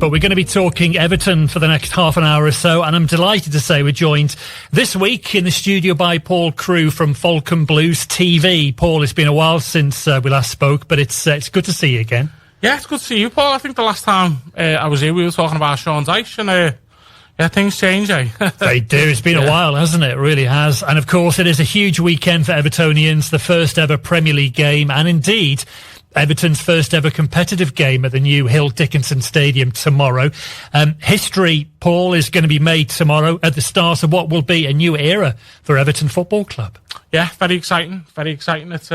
But we're going to be talking Everton for the next half an hour or so, and I'm delighted to say we're joined this week in the studio by Paul Crewe from Falcon Blues TV. Paul, it's been a while since we last spoke, but it's good to see you again. Yeah, it's good to see you, Paul. I think the last time I was here, we were talking about Sean Dyche, and yeah, things change, eh? They do. It's been a while, hasn't it? It really has. And of course, it is a huge weekend for Evertonians, the first ever Premier League game, and indeed Everton's first ever competitive game at the new Hill Dickinson Stadium tomorrow. History, Paul, is going to be made tomorrow at the start of what will be a new era for Everton Football Club. Yeah, very exciting. Very exciting. It's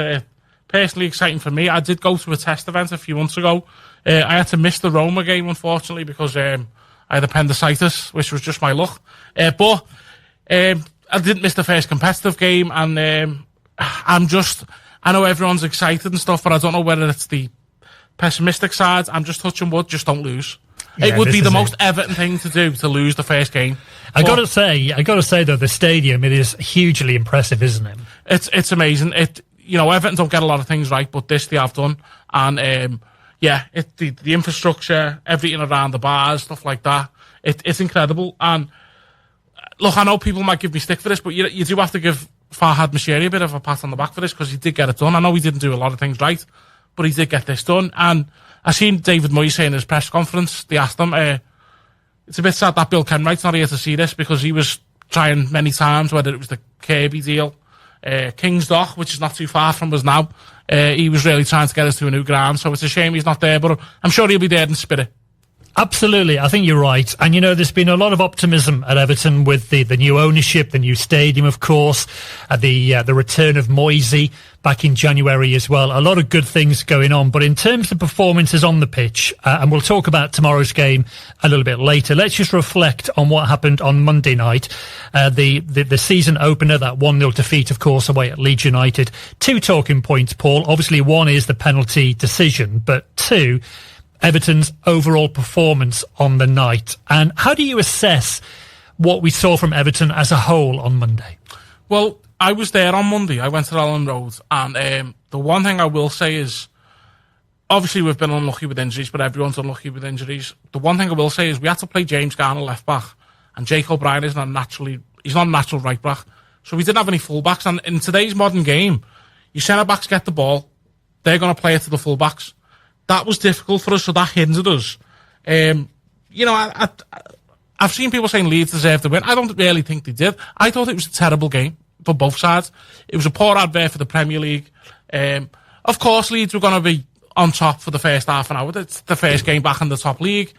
personally exciting for me. I did go to a test event a few months ago. I had to miss the Roma game, unfortunately, because I had appendicitis, which was just my luck. But I didn't miss the first competitive game, and I know everyone's excited and stuff, but I don't know whether it's the pessimistic side. I'm just touching wood, just don't lose. Yeah, it would be the most Everton thing to do, to lose the first game. I got to say though, the stadium, it is hugely impressive, isn't it? It's amazing. Everton don't get a lot of things right, but this they have done. And the infrastructure, everything around the bars, stuff like that, it's incredible. And look, I know people might give me stick for this, but you do have to give Farhad Moshiri a bit of a pat on the back for this, because he did get it done. I know he didn't do a lot of things right, but he did get this done. And I seen David Moyes saying in his press conference, they asked him, it's a bit sad that Bill Kenwright's not here to see this, because he was trying many times, whether it was the Kirby deal, King's Dock, which is not too far from us now. He was really trying to get us to a new ground, so it's a shame he's not there, but I'm sure he'll be there in spirit. Absolutely, I think you're right. And, there's been a lot of optimism at Everton with the new ownership, the new stadium, of course, the return of Moisey back in January as well. A lot of good things going on. But in terms of performances on the pitch, and we'll talk about tomorrow's game a little bit later, let's just reflect on what happened on Monday night. The season opener, that 1-0 defeat, of course, away at Leeds United. Two talking points, Paul. Obviously, one is the penalty decision, but two, Everton's overall performance on the night. And how do you assess what we saw from Everton as a whole on Monday? Well, I was there on Monday. I went to Ellen Road, and the one thing I will say is, obviously we've been unlucky with injuries, but everyone's unlucky with injuries. The one thing I will say is we had to play James Garner left back, and Jake O'Brien he's not a natural right back, so we didn't have any full backs. And in today's modern game, your centre backs get the ball, they're going to play it to the full backs. That was difficult for us, so that hindered us. I've seen people saying Leeds deserved to win. I don't really think they did. I thought it was a terrible game for both sides. It was a poor advert for the Premier League. Of course, Leeds were going to be on top for the first half an hour. It's the first game back in the top league.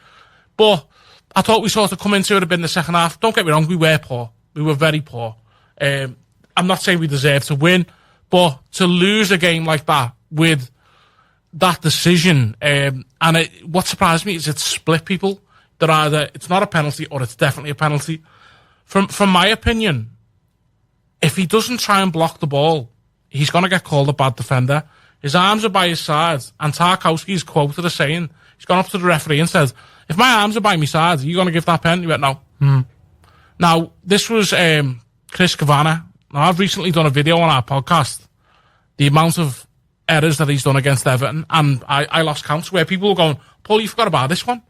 But I thought we sort of come into it a bit in the second half. Don't get me wrong, we were poor. We were very poor. I'm not saying we deserved to win, but to lose a game like that with that decision, what surprised me is it split people. That either it's not a penalty or it's definitely a penalty. From my opinion, if he doesn't try and block the ball, he's going to get called a bad defender. His arms are by his side, and Tarkowski is quoted as saying, he's gone up to the referee and says, if my arms are by my side, are you going to give that pen? He went, no. Now, this was Chris Kavanagh. Now, I've recently done a video on our podcast, the amount of errors that he's done against Everton, and I lost count, where people were going, Paul, you forgot about this one.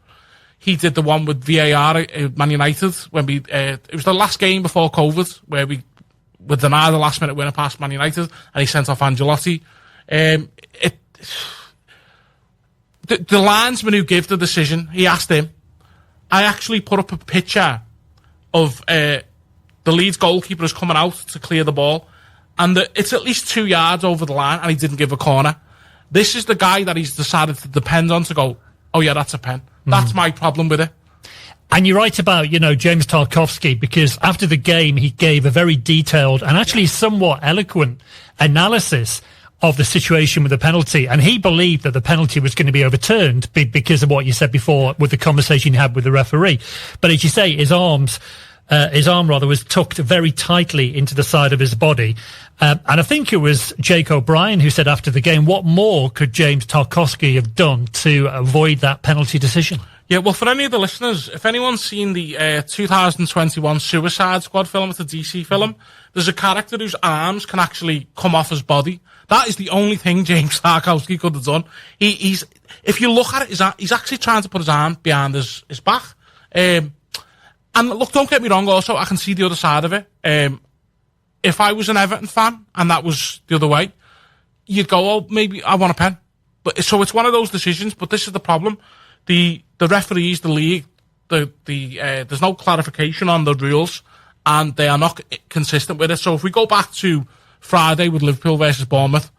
He did the one with VAR at Man United when it was the last game before COVID, where we were denied the last minute winner past Man United, and he sent off Ancelotti. The linesman who gave the decision, he asked him. I actually put up a picture of the Leeds goalkeeper is coming out to clear the ball, and it's at least 2 yards over the line, and he didn't give a corner. This is the guy that he's decided to depend on to go, oh yeah, that's a pen. That's my problem with it. And you're right about, James Tarkowski, because after the game, he gave a very detailed and actually somewhat eloquent analysis of the situation with the penalty. And he believed that the penalty was going to be overturned because of what you said before with the conversation you had with the referee. But as you say, his arm was tucked very tightly into the side of his body. And I think it was Jake O'Brien who said after the game, what more could James Tarkowski have done to avoid that penalty decision? Yeah, well, for any of the listeners, if anyone's seen the 2021 Suicide Squad film, it's a DC film, there's a character whose arms can actually come off his body. That is the only thing James Tarkowski could have done. He's if you look at it, he's actually trying to put his arm behind his back. And look, don't get me wrong, also, I can see the other side of it. If I was an Everton fan and that was the other way, you'd go, oh, maybe I want a pen. But so it's one of those decisions, but this is the problem. The referees, the league, there's no clarification on the rules, and they are not consistent with it. So if we go back to Friday with Liverpool versus Bournemouth,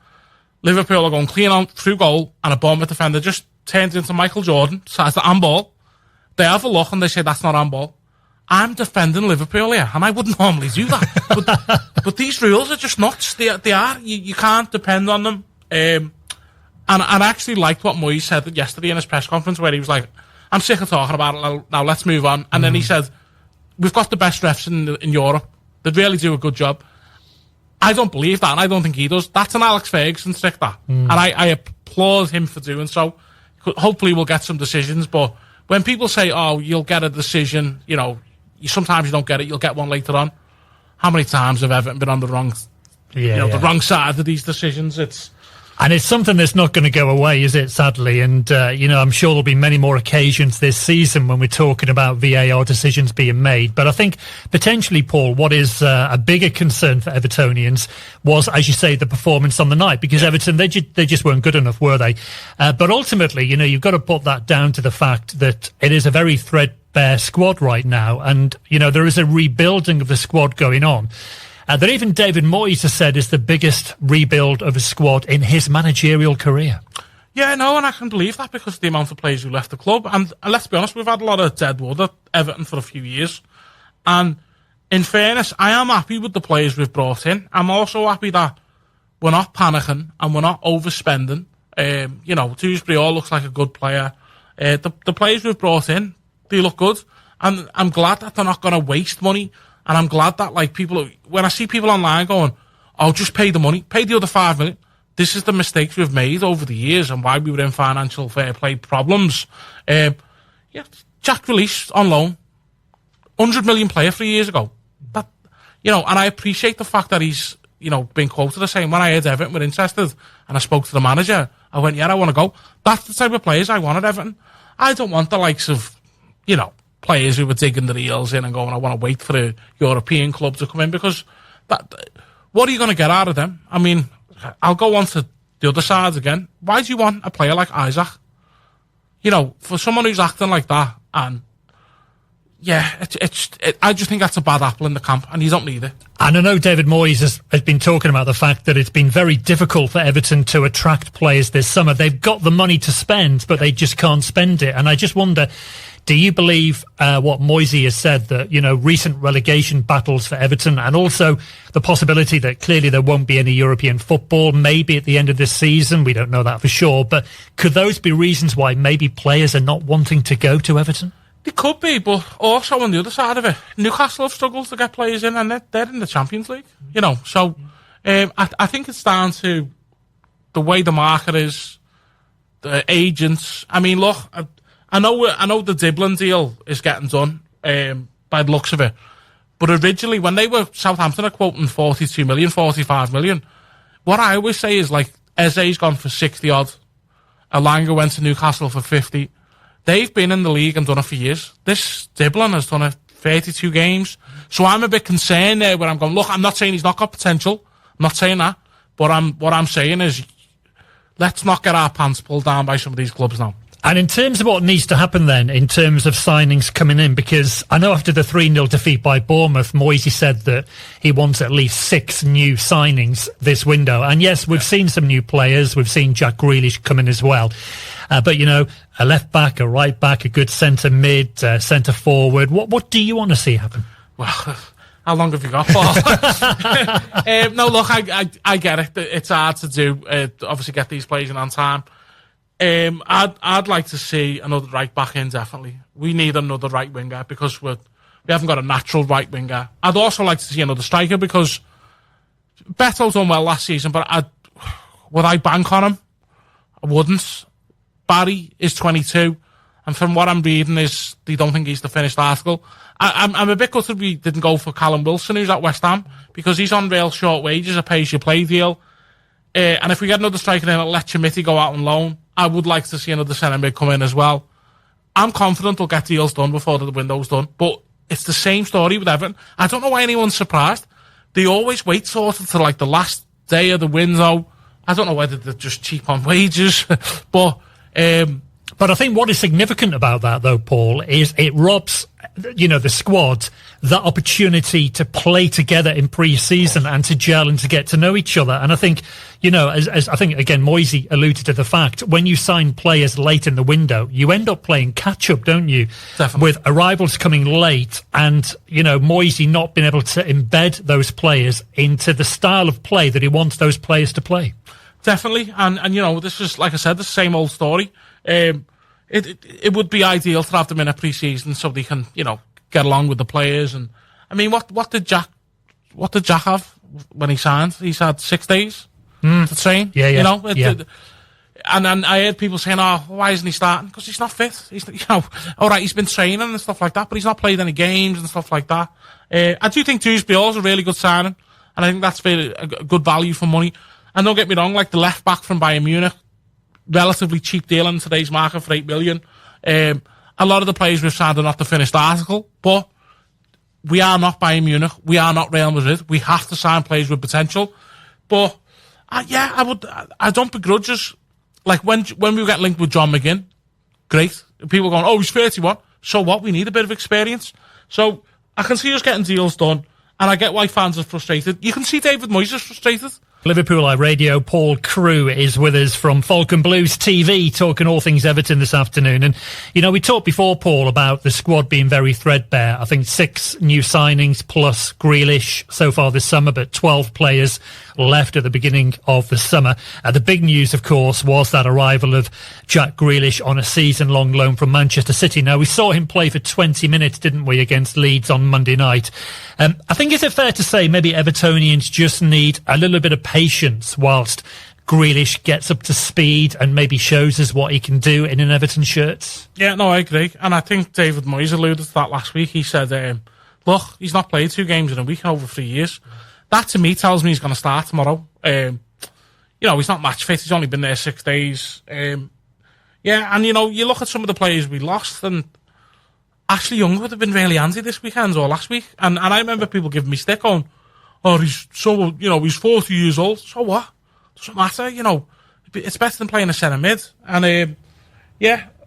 Liverpool are going clean on through goal, and a Bournemouth defender just turns into Michael Jordan, decides to handball. They have a look and they say that's not handball. I'm defending Liverpool here, and I wouldn't normally do that. but these rules are just nuts. They are. You can't depend on them. And I actually liked what Moyes said yesterday in his press conference, where he was like, I'm sick of talking about it now, let's move on. And then he said, we've got the best refs in Europe. They really do a good job. I don't believe that, and I don't think he does. That's an Alex Ferguson trick, that. And I applaud him for doing so. Hopefully we'll get some decisions, but when people say, oh, you'll get a decision, sometimes you don't get it, you'll get one later on. How many times have Everton been on the wrong, the wrong side of these decisions? And it's something that's not going to go away, is it, sadly? And, I'm sure there'll be many more occasions this season when we're talking about VAR decisions being made. But I think potentially, Paul, what is a bigger concern for Evertonians was, as you say, the performance on the night. Because Everton, they just weren't good enough, were they? But ultimately, you've got to put that down to the fact that it is a very threadbare squad right now. And, there is a rebuilding of the squad going on. That even David Moyes has said is the biggest rebuild of a squad in his managerial career. Yeah, no, and I can believe that because of the amount of players who left the club. And let's be honest, we've had a lot of dead wood at Everton for a few years. And in fairness, I am happy with the players we've brought in. I'm also happy that we're not panicking and we're not overspending. Dewsbury all looks like a good player. The players we've brought in, they look good. And I'm glad that they're not going to waste money. And I'm glad that, when I see people online going, oh, just pay the money, pay the other $5 million. This is the mistakes we've made over the years and why we were in financial fair play problems. Jack Grealish on loan, 100 million player 3 years ago. And I appreciate the fact that he's, been quoted as saying, when I heard Everton were interested and I spoke to the manager, I went, yeah, I want to go. That's the type of players I want at Everton. I don't want the likes of, players who were digging their heels in and going, I want to wait for a European club to come in, because what are you going to get out of them? I mean, I'll go on to the other side again. Why do you want a player like Isaac? For someone who's acting like that, and I just think that's a bad apple in the camp, and you don't need it. And I know David Moyes has been talking about the fact that it's been very difficult for Everton to attract players this summer. They've got the money to spend, but they just can't spend it. And I just wonder, do you believe what Moyes has said, that, recent relegation battles for Everton, and also the possibility that clearly there won't be any European football, maybe at the end of this season, we don't know that for sure, but could those be reasons why maybe players are not wanting to go to Everton? It could be, but also on the other side of it, Newcastle have struggled to get players in, and they're in the Champions League, So I think it's down to the way the market is, the agents. I mean, look, I know the Diblin deal is getting done by the looks of it, but originally when they were Southampton are quoting 42 million, 45 million. What I always say is, Eze's gone for 60 odd, Elanga went to Newcastle for 50. They've been in the league and done it for years. This Diblin has done it 32 games. So I'm a bit concerned there where I'm going, look, I'm not saying he's not got potential. I'm not saying that. But what I'm saying is, let's not get our pants pulled down by some of these clubs now. And in terms of what needs to happen then, in terms of signings coming in, because I know after the 3-0 defeat by Bournemouth, Moyes said that he wants at least 6 new signings this window. And yes, we've seen some new players. We've seen Jack Grealish come in as well. But, a left back, a right back, a good centre mid, centre forward. What do you want to see happen? Well, how long have you got, Paul? No, look, I get it. It's hard to do, obviously get these players in on time. I'd like to see another right back in, definitely. We need another right winger because we haven't got a natural right winger. I'd also like to see another striker because Beto's done well last season, but would I bank on him? I wouldn't. Barry is 22, And from what I'm reading is they don't think he's the finished article. I'm a bit gutted we didn't go for Callum Wilson, who's at West Ham, because he's on real short wages, a pay-as-you-play deal. And if we get another striker in, let Chimiti go out on loan. I would like to see another centre-mid come in as well. I'm confident we'll get deals done before the window's done. But it's the same story with Everton. I don't know why anyone's surprised. They always wait sort of to like the last day of the window. I don't know whether they're just cheap on wages, but I think what is significant about that, though, Paul, is it robs, the squad that opportunity to play together in pre-season and to gel and to get to know each other. And I think, as I think, again, Moisey alluded to the fact, when you sign players late in the window, you end up playing catch-up, don't you? Definitely. With arrivals coming late and, Moisey not being able to embed those players into the style of play that he wants those players to play. Definitely. And this is, like I said, the same old story. It would be ideal to have them in a pre-season so they can, get along with the players. And I mean, what did Jack have when he signed? He's had 6 days to train. Yeah. And then I heard people saying, "Oh, why isn't he starting? Because he's not fit. He's, all right, he's been training and stuff like that, but he's not played any games and stuff like that." I do think Dewsbury is a really good signing, and I think that's very a good value for money. And don't get me wrong, like the left back from Bayern Munich, relatively cheap deal in today's market for $8 million. A lot of the players we've signed are not the finished article, but we are not Bayern Munich. We are not Real Madrid. We have to sign players with potential. But I don't begrudge us. Like when we get linked with John McGinn, great. People going, "Oh, he's 31. So what? We need a bit of experience." So I can see us getting deals done, and I get why fans are frustrated. You can see David Moyes is frustrated. Liverpool Eye Radio, Paul Crewe is with us from Falcon Blues TV, talking all things Everton this afternoon. And, we talked before, Paul, about the squad being very threadbare. I think 6 new signings plus Grealish so far this summer, but 12 players left at the beginning of the summer. The big news, of course, was that arrival of Jack Grealish on a season-long loan from Manchester City. Now, we saw him play for 20 minutes, didn't we, against Leeds on Monday night. I think, is it fair to say maybe Evertonians just need a little bit of patience whilst Grealish gets up to speed and maybe shows us what he can do in an Everton shirt? Yeah, no, I agree. And I think David Moyes alluded to that last week. He said, look, he's not played 2 games in a week in over 3 years. That, to me, tells me he's going to start tomorrow. He's not match fit. He's only been there 6 days. And, you look at some of the players we lost, and Ashley Young would have been really handy this weekend or last week. And I remember people giving me stick on, he's 40 years old. So what? Doesn't matter, It's better than playing a centre mid. And, it's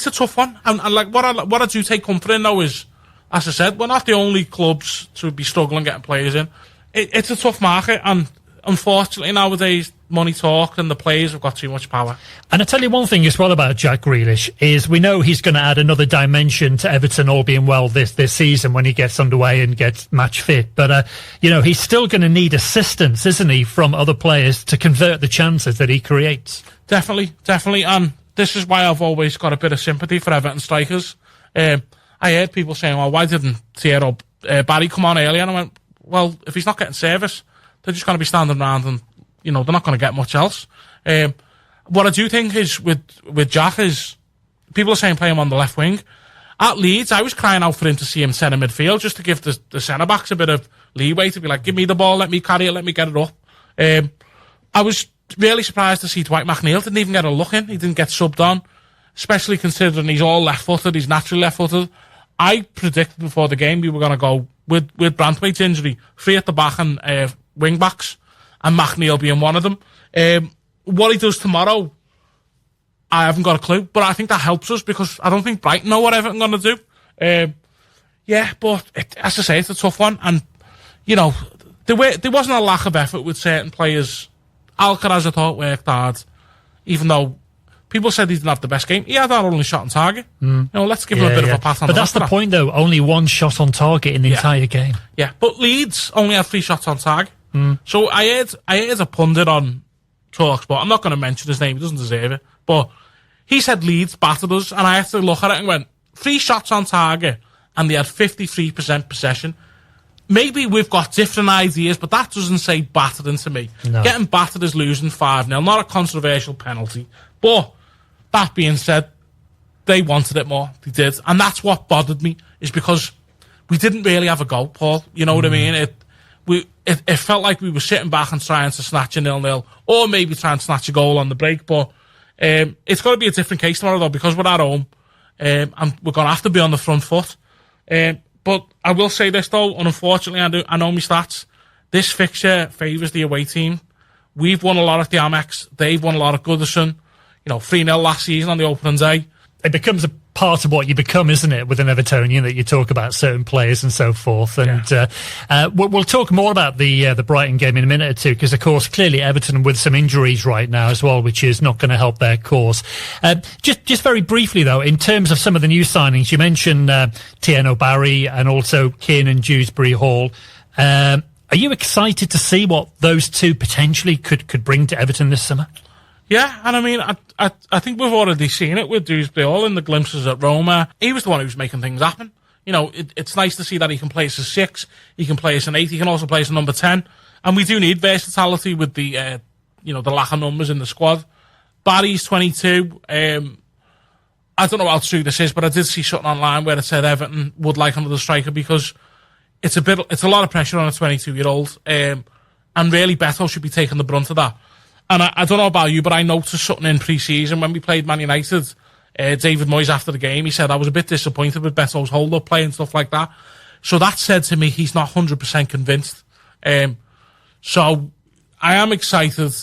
a tough one. And like, what I do take comfort in, though, is, as I said, we're not the only clubs to be struggling getting players in. It's a tough market, and unfortunately nowadays money talk and the players have got too much power. And I tell you one thing as well about Jack Grealish is we know he's going to add another dimension to Everton, all being well this season when he gets underway and gets match fit. But he's still going to need assistance, isn't he, from other players to convert the chances that he creates. Definitely. And this is why I've always got a bit of sympathy for Everton strikers. I heard people saying, "Well, why didn't Thierry Barry come on earlier?" And I went, well, if he's not getting service, they're just going to be standing around and, they're not going to get much else. What I do think is with Jack is, people are saying play him on the left wing. At Leeds, I was crying out for him to see him centre midfield, just to give the centre-backs a bit of leeway to be like, give me the ball, let me carry it, let me get it up. I was really surprised to see Dwight McNeil didn't even get a look in. He didn't get subbed on, especially considering he's all left-footed, he's naturally left-footed. I predicted before the game we were going to go with Branthwaite's injury, 3 at the back and wing-backs, and McNeil being one of them. What he does tomorrow, I haven't got a clue, but I think that helps us because I don't think Brighton know what Everton are going to do. But as I say, it's a tough one, and there wasn't a lack of effort with certain players. Alcaraz, I thought, worked hard, even though people said he didn't have the best game. He had our only shot on target. Let's give him a bit of a pat on the back. But that's the point, though. Only 1 shot on target in the entire game. Yeah, but Leeds only had 3 shots on target. So I heard a pundit on TalkSport. I'm not going to mention his name. He doesn't deserve it. But he said Leeds battered us, and I had to look at it and went, 3 shots on target, and they had 53% possession. Maybe we've got different ideas, but that doesn't say battering to me. No. Getting battered is losing 5-0, not a controversial penalty. But that being said, they wanted it more. They did. And that's what bothered me, is because we didn't really have a go, Paul. You know what I mean? It felt like we were sitting back and trying to snatch a 0-0, or maybe try and snatch a goal on the break. But it's got to be a different case tomorrow, though, because we're at home, and we're going to have to be on the front foot. But I will say this, though, and unfortunately, I know my stats. This fixture favours the away team. We've won a lot at the Amex. They've won a lot at Goodison. 3-0 last season on the opening day. It becomes a part of what you become, isn't it, with an Evertonian, that you talk about certain players and so forth. And we'll talk more about the Brighton game in a minute or two, because, of course, clearly Everton with some injuries right now as well, which is not going to help their cause. Just very briefly, though, in terms of some of the new signings, you mentioned Tieno Barry and also Kiernan Dewsbury-Hall. Are you excited to see what those two potentially could bring to Everton this summer? Yeah, and I mean, I think we've already seen it with Dewsbury-Hall in the glimpses at Roma. He was the one who was making things happen. It's nice to see that he can play as a 6, he can play as an 8, he can also play as a number 10. And we do need versatility with the lack of numbers in the squad. Barry's 22. I don't know how true this is, but I did see something online where it said Everton would like another striker, because it's a lot of pressure on a 22-year-old. And really Beto should be taking the brunt of that. And I don't know about you, but I noticed something in pre-season when we played Man United. David Moyes, after the game, he said, I was a bit disappointed with Beto's hold-up play and stuff like that. So that said to me, he's not 100% convinced. So I am excited,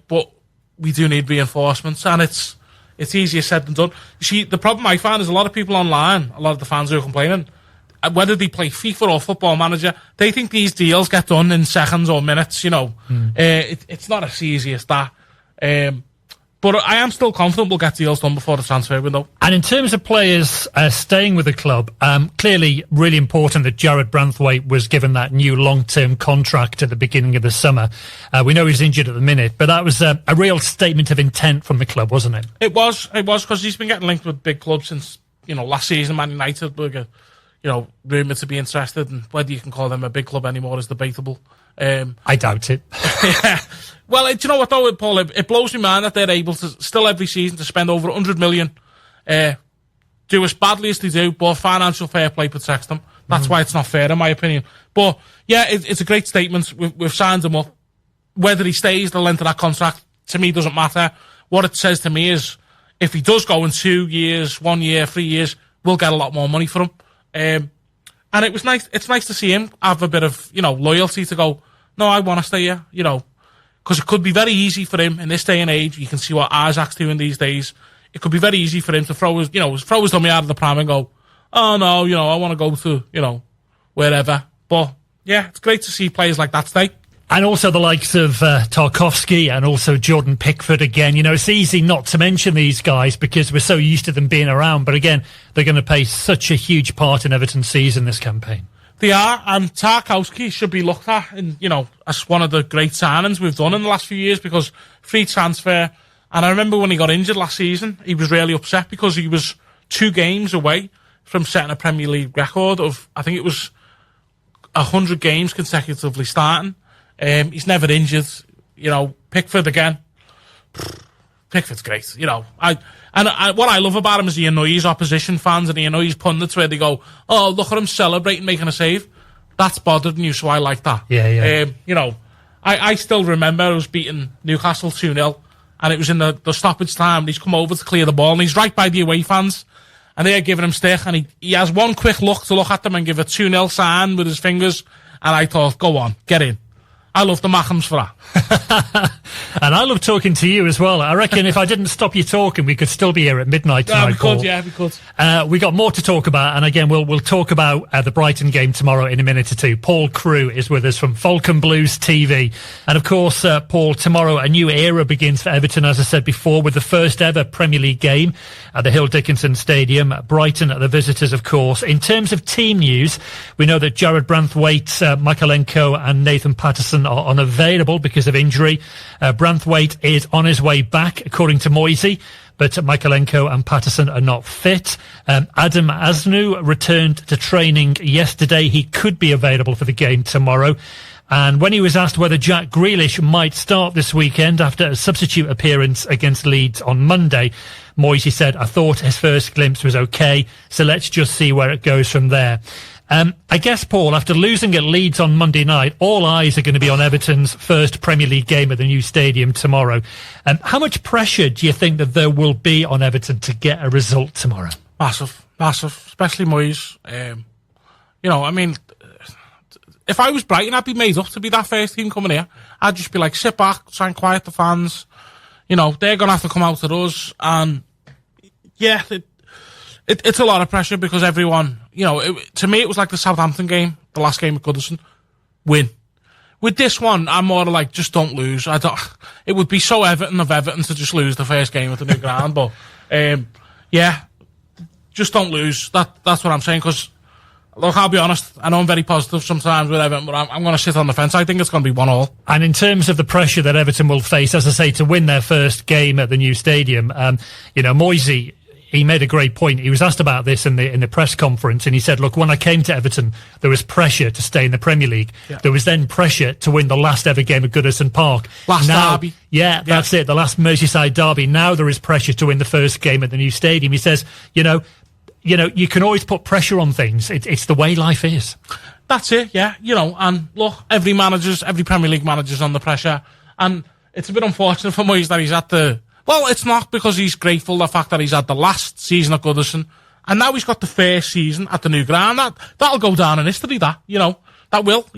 but we do need reinforcements, and it's easier said than done. You see, the problem I find is a lot of people online, a lot of the fans who are complaining, whether they play FIFA or Football Manager, they think these deals get done in seconds or minutes, It's not as easy as that. But I am still confident we'll get deals done before the transfer window. And in terms of players staying with the club, clearly really important that Jared Branthwaite was given that new long-term contract at the beginning of the summer. We know he's injured at the minute, but that was a real statement of intent from the club, wasn't it? It was, because he's been getting linked with big clubs since, last season. Man United were rumoured to be interested, and whether you can call them a big club anymore is debatable. I doubt it. Yeah. Well, do you know what though, Paul? It blows me mind that they're able to still every season to spend over 100 million, do as badly as they do, but financial fair play protects them. That's why it's not fair, in my opinion. But yeah, it's a great statement. We've signed him up. Whether he stays the length of that contract, to me, doesn't matter. What it says to me is, if he does go in 2 years, 1 year, 3 years, we'll get a lot more money for him. And it was nice. It's nice to see him have a bit of, loyalty to go, no, I want to stay here, because it could be very easy for him in this day and age. You can see what Isaac's doing these days. It could be very easy for him to throw his dummy out of the pram and go, oh no, I want to go to, wherever. But yeah, it's great to see players like that stay. And also the likes of Tarkowski and also Jordan Pickford again. It's easy not to mention these guys because we're so used to them being around. But again, they're going to play such a huge part in Everton's season this campaign. They are, and Tarkowski should be looked at as one of the great signings we've done in the last few years, because free transfer. And I remember when he got injured last season, he was really upset because he was 2 games away from setting a Premier League record of, I think it was 100 games consecutively starting. He's never injured. Pickford again. Pickford's great. What I love about him is he annoys opposition fans and he annoys pundits where they go, oh, look at him celebrating making a save. That's bothered you, so I like that. Yeah. I still remember I was beating Newcastle 2-0 and it was in the stoppage time, and he's come over to clear the ball and he's right by the away fans and they're giving him stick, and he has one quick look to look at them and give a 2-0 sign with his fingers, and I thought, go on, get in. I love the Mackhams for that. And I love talking to you as well. I reckon if I didn't stop you talking, we could still be here at midnight tonight, Paul. We could. We got more to talk about, and again, we'll talk about the Brighton game tomorrow in a minute or two. Paul Crewe is with us from Falcon Blues TV. And of course, Paul, tomorrow a new era begins for Everton, as I said before, with the first ever Premier League game at the Hill Dickinson Stadium. Brighton are the visitors, of course. In terms of team news, we know that Jared Branthwaite, Mykolenko and Nathan Patterson are unavailable because of injury. Branthwaite is on his way back, according to Moisey, but Mykolenko and Patterson are not fit. Adam Asnu returned to training yesterday. He could be available for the game tomorrow. And when he was asked whether Jack Grealish might start this weekend after a substitute appearance against Leeds on Monday, Moisey said, I thought his first glimpse was okay, so let's just see where it goes from there. I guess, Paul, after losing at Leeds on Monday night, all eyes are going to be on Everton's first Premier League game at the new stadium tomorrow. How much pressure do you think that there will be on Everton to get a result tomorrow? Massive, especially Moyes. You know, I mean, if I was Brighton, I'd be made up to be that first team coming here. I'd just be like, sit back, try and quiet the fans. You know, they're going to have to come out at us. And, yeah, it's a lot of pressure because everyone, you know, to me it was like the Southampton game, the last game at Goodison. Win. With this one, I'm more like, just don't lose. It would be so Everton of Everton to just lose the first game at the new ground. But, yeah, just don't lose. That's what I'm saying. Because, look, I'll be honest, I know I'm very positive sometimes with Everton, but I'm going to sit on the fence. I think it's going to be 1-1. And in terms of the pressure that Everton will face, as I say, to win their first game at the new stadium, you know, Moisey, he made a great point. He was asked about this in the press conference, and he said, look, when I came to Everton, there was pressure to stay in the Premier League. Yeah. There was then pressure to win the last ever game at Goodison Park. Last derby. Yeah, that's it, the last Merseyside derby. Now there is pressure to win the first game at the new stadium. He says, you know, you can always put pressure on things. It's the way life is. That's it, yeah. You know, and look, every Premier League manager's under pressure. And it's a bit unfortunate for Moyes that he's at the... Well, it's not, because he's grateful the fact that he's had the last season at Goodison, and now he's got the first season at the new ground. That'll go down in history, that will,